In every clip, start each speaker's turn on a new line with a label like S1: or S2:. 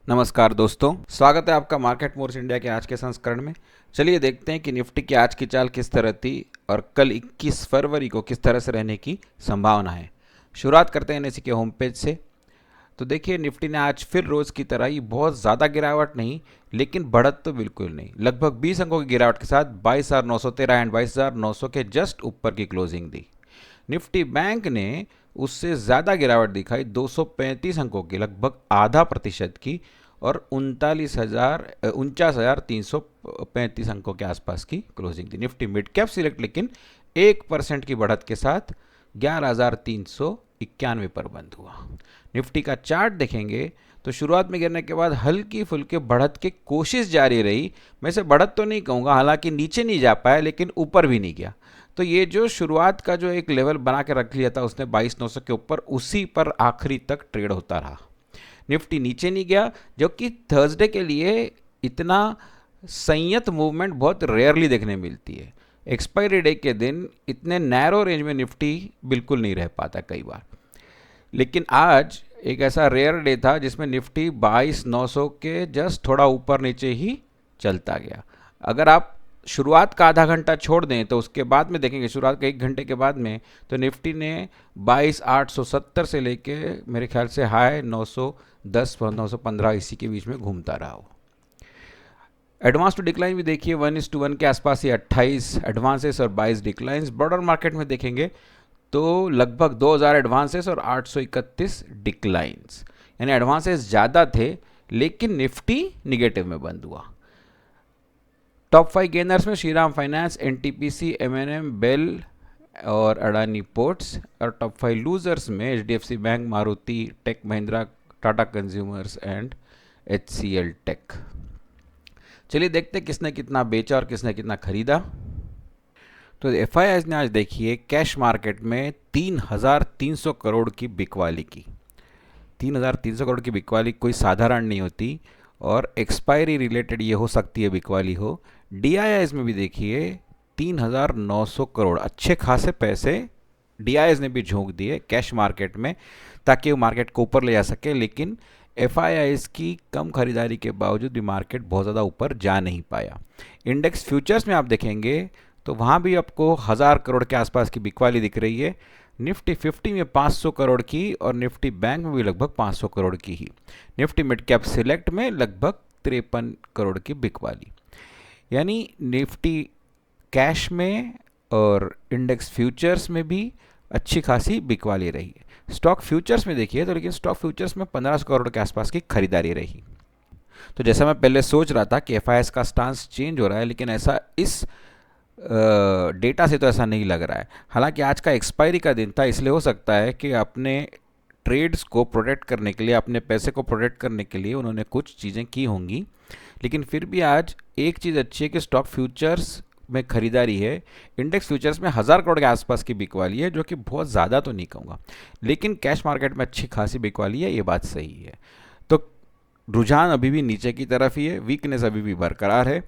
S1: नमस्कार दोस्तों, स्वागत है आपका मार्केट मोर्स इंडिया के आज के संस्करण में। चलिए देखते हैं कि निफ्टी की आज की चाल किस तरह थी और कल 21 फरवरी को किस तरह से रहने की संभावना है। शुरुआत करते हैं एनएसई के होम पेज से। तो देखिए निफ्टी ने आज फिर रोज़ की तरह ही बहुत ज़्यादा गिरावट नहीं, लेकिन बढ़त तो बिल्कुल नहीं। लगभग 20 अंकों की गिरावट के साथ 22,913 एंड 22,900 के जस्ट ऊपर की क्लोजिंग दी। निफ्टी बैंक ने उससे ज़्यादा गिरावट दिखाई, 235 अंकों की, लगभग आधा प्रतिशत की, और 49,335 अंकों के आसपास की क्लोजिंग थी। निफ्टी मिड कैप सिलेक्ट लेकिन 1% की बढ़त के साथ 11,391 पर बंद हुआ। निफ्टी का चार्ट देखेंगे तो शुरुआत में गिरने के बाद हल्की फुल्की बढ़त की कोशिश जारी रही। मैं इसे बढ़त तो नहीं कहूँगा, हालांकि नीचे नहीं जा पाया लेकिन ऊपर भी नहीं गया। तो ये जो शुरुआत का जो एक लेवल बना के रख लिया था उसने 22,900 के ऊपर, उसी पर आखिरी तक ट्रेड होता रहा। निफ्टी नीचे नहीं गया, जो कि थर्सडे के लिए इतना संयत मूवमेंट बहुत रेयरली देखने मिलती है। एक्सपायरी डे के दिन इतने नैरो रेंज में निफ्टी बिल्कुल नहीं रह पाता कई बार, लेकिन आज एक ऐसा रेयर डे था जिसमें निफ्टी 22,900 के जस्ट थोड़ा ऊपर नीचे ही चलता गया। अगर आप शुरुआत का आधा घंटा छोड़ दें तो उसके बाद में देखेंगे, शुरुआत के 1 घंटे के बाद में, तो निफ्टी ने 22,870 से लेके मेरे ख्याल से हाई 910 915 इसी के बीच में घूमता रहा हो। एडवांस टू डिक्लाइन भी देखिए 1:1 के आसपास ही 28 एडवांसेस और 22 डिक्लाइंस। ब्रॉडर मार्केट में देखेंगे तो लगभग 2000 एडवांसेस और 831 डिक्लाइंस, यानी एडवांसेस ज़्यादा थे लेकिन निफ्टी निगेटिव में बंद हुआ। टॉप 5 गेनर्स में Shriram finance, NTPC, MNM, BEL और अडानी पोर्ट्स। और टॉप 5 लूजर्स में HDFC bank, Maruti, tech Mahindra, Tata consumers and HCL tech. चलिए देखते हैं किसने कितना बेचा और किसने कितना खरीदा। तो एफआईआईज ने आज देखिए कैश मार्केट में 3,300 करोड़ की बिकवाली की। 3,300 करोड़ की बिकवाली कोई साधारण नहीं होती, और एक्सपायरी रिलेटेड ये हो सकती है बिकवाली हो। डीआईआईज में भी देखिए 3,900 करोड़, अच्छे खासे पैसे डीआईआईज ने भी झोंक दिए कैश मार्केट में ताकि वो मार्केट को ऊपर ले जा सके, लेकिन एफआईआईज की कम खरीदारी के बावजूद भी मार्केट बहुत ज़्यादा ऊपर जा नहीं पाया। इंडेक्स फ्यूचर्स में आप देखेंगे तो वहाँ भी आपको 1,000 करोड़ के आसपास की बिकवाली दिख रही है। निफ्टी 50 में 500 करोड़ की और निफ्टी बैंक में भी लगभग 500 करोड़ की ही। निफ्टी मिड कैप सिलेक्ट में लगभग 53 करोड़ की बिकवाली, यानी निफ्टी कैश में और इंडेक्स फ्यूचर्स में भी अच्छी खासी बिकवाली रही है। स्टॉक फ्यूचर्स में देखिए तो लेकिन स्टॉक फ्यूचर्स में 1500 करोड़ के आसपास की खरीदारी रही। तो जैसा मैं पहले सोच रहा था कि एफआईआईएस का स्टांस चेंज हो रहा है, लेकिन ऐसा इस डेटा से तो ऐसा नहीं लग रहा है। हालांकि आज का एक्सपायरी का दिन था, इसलिए हो सकता है कि अपने ट्रेड्स को प्रोटेक्ट करने के लिए, अपने पैसे को प्रोटेक्ट करने के लिए उन्होंने कुछ चीज़ें की होंगी। लेकिन फिर भी आज एक चीज़ अच्छी है कि स्टॉक फ्यूचर्स में खरीदारी है। इंडेक्स फ्यूचर्स में 1,000 करोड़ के आसपास की बिकवाली है, जो कि बहुत ज़्यादा तो नहीं कहूँगा, लेकिन कैश मार्केट में अच्छी खासी बिकवाली है, ये बात सही है। तो रुझान अभी भी नीचे की तरफ ही है, वीकनेस अभी भी बरकरार है।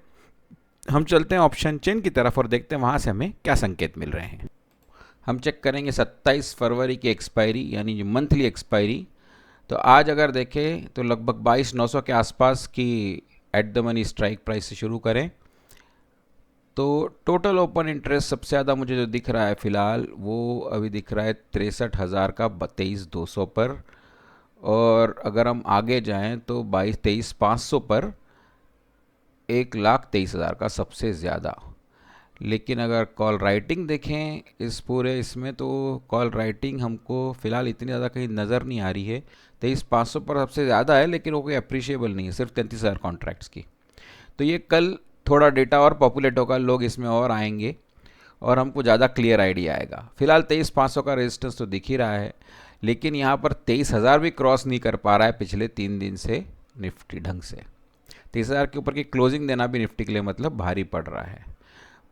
S1: हम चलते हैं ऑप्शन चेन की तरफ और देखते हैं वहाँ से हमें क्या संकेत मिल रहे हैं। हम चेक करेंगे 27 फरवरी की एक्सपायरी, यानी जो मंथली एक्सपायरी। तो आज अगर देखें तो लगभग 22,900 के आसपास की at the money strike price से शुरू करें तो टोटल ओपन इंटरेस्ट सबसे ज़्यादा मुझे जो दिख रहा है फ़िलहाल वो अभी दिख रहा है 63,000 का 23,200 पर। और अगर हम आगे जाएं तो 23,500 पर 1,23,000 का सबसे ज़्यादा। लेकिन अगर कॉल राइटिंग देखें इस पूरे इसमें तो कॉल राइटिंग हमको फ़िलहाल इतनी ज़्यादा कहीं नज़र नहीं आ रही है। 23,500 पर सबसे ज़्यादा है, लेकिन वो कोई अप्रिशिएबल नहीं है, सिर्फ 33,000 कॉन्ट्रैक्ट्स की। तो ये कल थोड़ा डेटा और पॉपुलेट होगा, लोग इसमें और आएंगे और हमको ज़्यादा क्लियर आइडिया आएगा। फिलहाल 23,500 का रेजिस्टेंस तो दिख ही रहा है, लेकिन यहाँ पर 23,000 भी क्रॉस नहीं कर पा रहा है पिछले 3 दिन से निफ्टी ढंग से। 23,000 के ऊपर की क्लोजिंग देना भी निफ्टी के लिए मतलब भारी पड़ रहा है।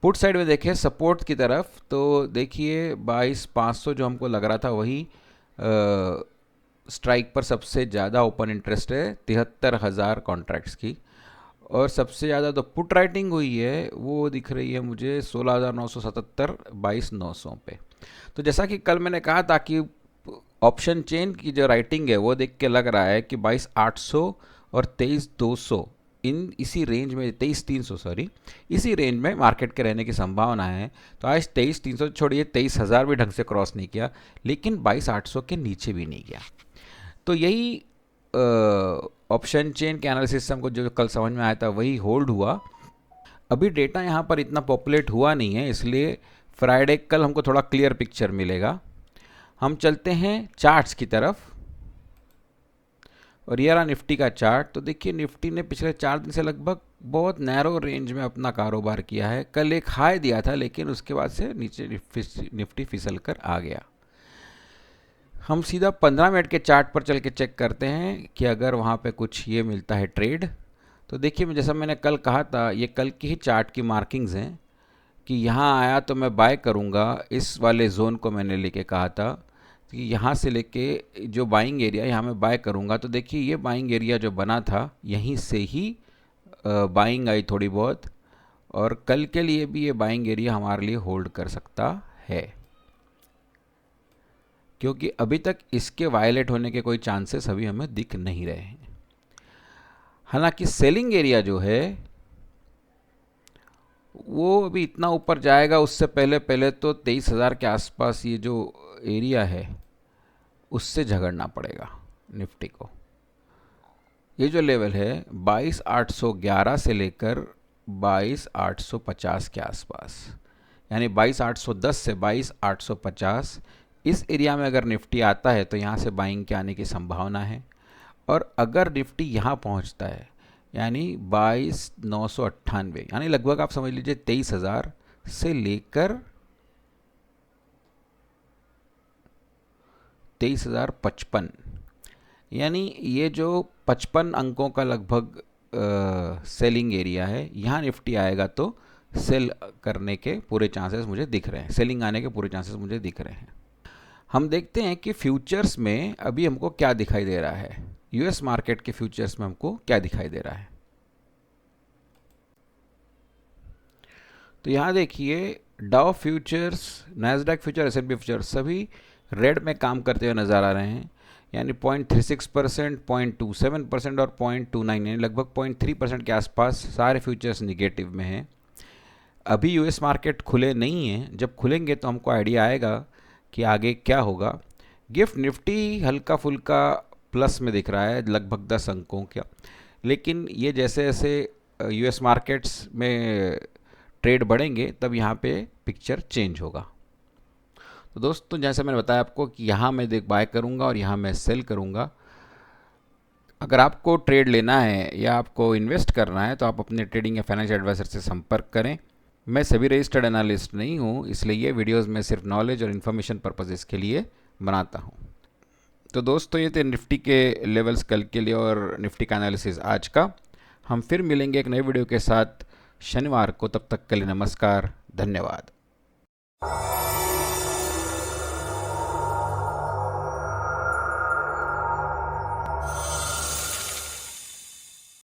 S1: पुट साइड में देखें सपोर्ट की तरफ तो देखिए 22,500 जो हमको लग रहा था वही स्ट्राइक पर सबसे ज़्यादा ओपन इंटरेस्ट है, 73,000 कॉन्ट्रैक्ट्स की। और सबसे ज़्यादा तो पुट राइटिंग हुई है वो दिख रही है मुझे 16,977 22,900 पे। तो जैसा कि कल मैंने कहा था कि ऑप्शन चेन की जो राइटिंग है वो देख के लग रहा है कि 22,800 और 23,200 इन इसी रेंज में, 23,300 सॉरी, इसी रेंज में मार्केट के रहने की संभावना है। तो आज 23,300 छोड़िए, 23,000 भी ढंग से क्रॉस नहीं किया, लेकिन 22,800 के नीचे भी नहीं गया। तो यही ऑप्शन चेन के एनालिसिस से हमको जो कल समझ में आया था वही होल्ड हुआ। अभी डेटा यहाँ पर इतना पॉपुलेट हुआ नहीं है, इसलिए फ्राइडे कल हमको थोड़ा क्लियर पिक्चर मिलेगा। हम चलते हैं चार्ट्स की तरफ, और ये रहा निफ्टी का चार्ट। तो देखिए निफ्टी ने पिछले 4 दिन से लगभग बहुत नैरो रेंज में अपना कारोबार किया है। कल एक हाई दिया था, लेकिन उसके बाद से नीचे निफ्टी फिसल कर आ गया। हम सीधा 15 मिनट के चार्ट पर चल के चेक करते हैं कि अगर वहाँ पे कुछ ये मिलता है ट्रेड। तो देखिए जैसा मैंने कल कहा था, ये कल की ही चार्ट की मार्किंग्स हैं कि यहाँ आया तो मैं बाय करूँगा। इस वाले जोन को मैंने लेके कहा था कि यहाँ से लेके जो बाइंग एरिया यहाँ मैं बाय करूँगा। तो देखिए ये बाइंग एरिया जो बना था, यहीं से ही बाइंग आई थोड़ी बहुत, और कल के लिए भी ये बाइंग एरिया हमारे लिए होल्ड कर सकता है, क्योंकि अभी तक इसके वायलेट होने के कोई चांसेस अभी हमें दिख नहीं रहे हैं। हालांकि सेलिंग एरिया जो है वो अभी इतना ऊपर जाएगा, उससे पहले पहले तो 23,000 के आसपास ये जो एरिया है उससे झगड़ना पड़ेगा निफ्टी को। ये जो लेवल है 22,811 से लेकर 22,850 के आसपास, यानी 22,810 से 22,850, इस एरिया में अगर निफ्टी आता है तो यहाँ से बाइंग के आने की संभावना है। और अगर निफ्टी यहाँ पहुँचता है यानी 22,998, यानी लगभग आप समझ लीजिए 23,000 से लेकर 23,055, यानी ये जो 55 अंकों का लगभग सेलिंग एरिया है, यहाँ निफ्टी आएगा तो सेल करने के पूरे चांसेस मुझे दिख रहे हैं, सेलिंग आने के पूरे चांसेस मुझे दिख रहे हैं। हम देखते हैं कि फ्यूचर्स में अभी हमको क्या दिखाई दे रहा है, यूएस मार्केट के फ्यूचर्स में हमको क्या दिखाई दे रहा है। तो यहाँ देखिए Dow futures, Nasdaq future, S&P future सभी रेड में काम करते हुए नज़र आ रहे हैं, यानी 0.36%, 0.27% और 0.29, यानी लगभग 0.3% के आसपास सारे फ्यूचर्स निगेटिव में हैं। अभी यूएस मार्केट खुले नहीं हैं, जब खुलेंगे तो हमको आइडिया आएगा कि आगे क्या होगा। गिफ्ट निफ्टी हल्का फुल्का प्लस में दिख रहा है, लगभग 10 अंकों का, लेकिन ये जैसे जैसे यूएस मार्केट्स में ट्रेड बढ़ेंगे तब यहाँ पे पिक्चर चेंज होगा। तो दोस्तों जैसे मैंने बताया आपको कि यहाँ मैं बाय करूँगा और यहाँ मैं सेल करूँगा। अगर आपको ट्रेड लेना है या आपको इन्वेस्ट करना है तो आप अपने ट्रेडिंग या फाइनेंशियल एडवाइजर से संपर्क करें। मैं सभी रजिस्टर्ड एनालिस्ट नहीं हूँ, इसलिए ये वीडियोस मैं सिर्फ नॉलेज और इन्फॉर्मेशन पर्पसेस के लिए बनाता हूँ। तो दोस्तों ये थे निफ्टी के लेवल्स कल के लिए और निफ्टी का एनालिसिस आज का। हम फिर मिलेंगे एक नए वीडियो के साथ शनिवार को, तब तक के लिए नमस्कार, धन्यवाद।